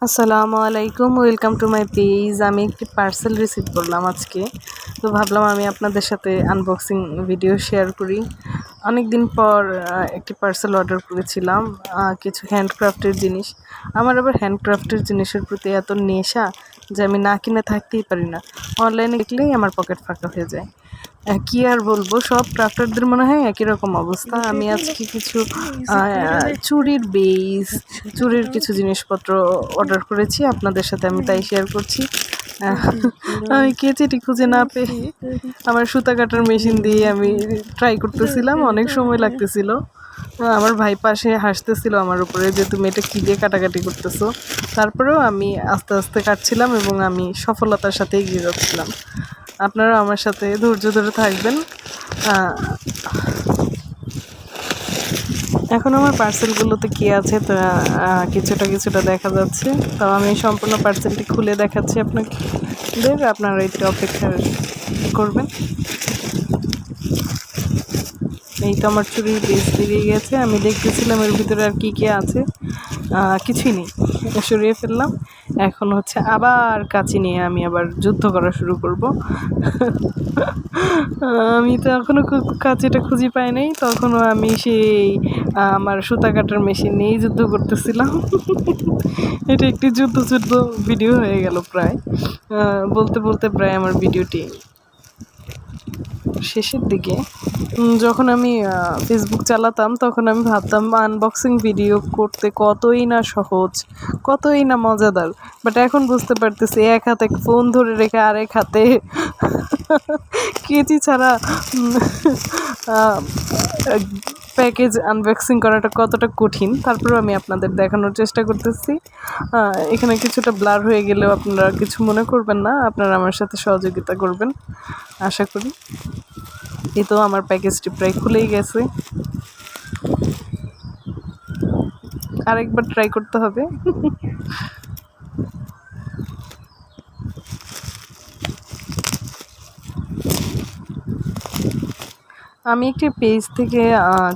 আসসালামু আলাইকুম, welcome to my page. আমি একটি পার্সেল রিসিভ করলাম আজকে, তো ভাবলাম আমি আপনাদের সাথে আনবক্সিং ভিডিও শেয়ার করি। অনেক দিন পর একটি পার্সেল অর্ডার করেছিলাম, কিছু হ্যান্ডক্রাফটের জিনিস। আমার আবার হ্যান্ডক্রাফটের জিনিসের প্রতি এত নেশা যে আমি না কিনে থাকতেই পারি না। অনলাইনে দেখলেই আমার পকেট ফাঁকা হয়ে যায়। কি আর বলবো, সব ক্রাফটারদের মনে হয় একই রকম অবস্থা। আমি আজকে কিছু চুড়ির বেস, চুড়ির কিছু জিনিসপত্র অর্ডার করেছি, আপনাদের সাথে আমি তাই শেয়ার করছি। আমি কেচিটি খুঁজে না পেয়ে আমার সুতা কাটার মেশিন দিয়ে আমি ট্রাই করতেছিলাম, অনেক সময় লাগতেছিল। আমার ভাই পাশে হাসতেছিল আমার উপরে যে তুমি এটা কী দিয়ে কাটাকাটি করতেছো। তারপরেও আমি আস্তে আস্তে কাটছিলাম এবং আমি সফলতার সাথে এগিয়ে যাচ্ছিলাম। আপনারা আমার সাথে ধৈর্য ধরে থাকবেন। এখন আমার পার্সেলগুলোতে কী আছে তা কিছুটা দেখা যাচ্ছে। তো আমি সম্পূর্ণ পার্সেলটি খুলে দেখাচ্ছি আপনারা একটু অপেক্ষা করবেন। এই তো আমার চুরির বেস বেরিয়ে গেছে। আমি দেখতেছিলাম এর ভিতরে আর কী আছে, কিছুই নেই, সরিয়ে ফেললাম। এখন হচ্ছে আবার কাঁচি নিয়ে আমি আবার যুদ্ধ করা শুরু করব। আমি তো এখনও কাঁচিটা খুঁজে পাই নাই, তখনও আমি সেই আমার সুতা কাটার মেশিন নিয়েই যুদ্ধ করতেছিলাম। এটা একটি যুদ্ধ ভিডিও হয়ে গেল প্রায়। বলতে বলতে প্রায় আমার ভিডিওটি শেষের দিকে। যখন আমি ফেসবুক চালাতাম তখন আমি ভাবতাম আনবক্সিং ভিডিও করতে কতই না সহজ, কতই না মজাদার। বাট এখন বুঝতে পারতেছি এক হাতে ফোন ধরে রেখে আরেক হাতে কেচি ছাড়া প্যাকেজ আনবক্সিং করাটা কতটা কঠিন। তারপরেও আমি আপনাদের দেখানোর চেষ্টা করতেছি। এখানে কিছুটা ব্লার হয়ে গেলেও আপনারা কিছু মনে করবেন না, আপনারা আমার সাথে সহযোগিতা করবেন আশা করি। এই তো আমার প্যাকেজটি প্রায় খুলেই গেছে, আরেকবার ট্রাই করতে হবে। আমি একটি পেজ থেকে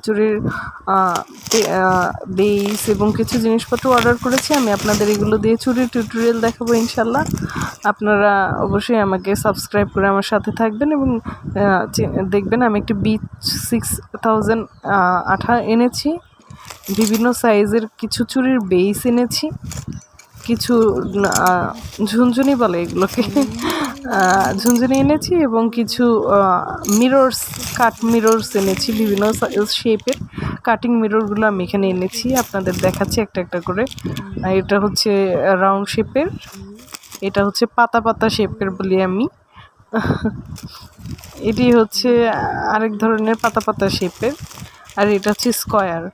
চুড়ির বেস এবং কিছু জিনিসপত্র অর্ডার করেছি। আমি আপনাদের এগুলো দিয়ে চুড়ির টিউটোরিয়াল দেখাবো ইনশাল্লাহ। আপনারা অবশ্যই আমাকে সাবস্ক্রাইব করে আমার সাথে থাকবেন এবং দেখবেন। আমি একটি B6000 আঠা এনেছি, বিভিন্ন সাইজের কিছু চুড়ির বেস এনেছি, কিছু ঝুনঝুনি বলে এগুলোকে, ঝুনঝুনি এনেছি এবং কিছু মিরর্স, কাট মিরর্স এনেছি, বিভিন্ন শেপের কাটিং মিররগুলো আমি এখানে এনেছি। আপনাদের দেখাচ্ছি একটা একটা করে। এটা হচ্ছে রাউন্ড শেপের, এটা হচ্ছে পাতা পাতা শেপের বলি আমি। এটি হচ্ছে আরেক ধরনের পাতা পাতা শেপের, আর এটা হচ্ছে স্কয়ার।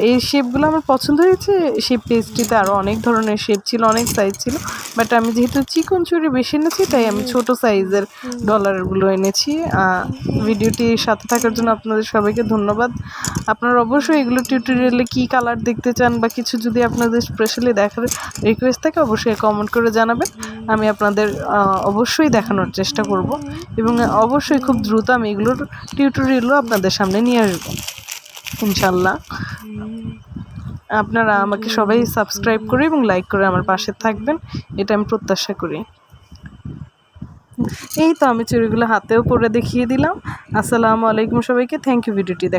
এই শেপগুলো আমার পছন্দ হয়েছে। শেপ পেজটিতে আরও অনেক ধরনের শেপ ছিল, অনেক সাইজ ছিল, বাট আমি যেহেতু চিকন চুড়ি বেশি এনেছি তাই আমি ছোট সাইজের ডলারগুলো এনেছি। ভিডিওটির সাথে থাকার জন্য আপনাদের সবাইকে ধন্যবাদ। আপনারা অবশ্যই এগুলো টিউটোরিয়ালে কী কালার দেখতে চান বা কিছু যদি আপনাদের স্পেশালি দেখার রিকোয়েস্ট থাকে অবশ্যই কমেন্ট করে জানাবেন। আমি আপনাদের অবশ্যই দেখানোর চেষ্টা করব এবং অবশ্যই খুব দ্রুত আমি এগুলোর টিউটোরিয়ালও আপনাদের সামনে নিয়ে আসবো ইনশাল্লাহ। আপনারা আমাকে সবাই সাবস্ক্রাইব করে এবং লাইক করে আমার পাশে থাকবেন, এটা আমি প্রত্যাশা করি। এই তো আমি চুড়িগুলো হাতেও পরে দেখিয়ে দিলাম। আসসালামু আলাইকুম সবাইকে, থ্যাংক ইউ ভিডিওটি দেখা।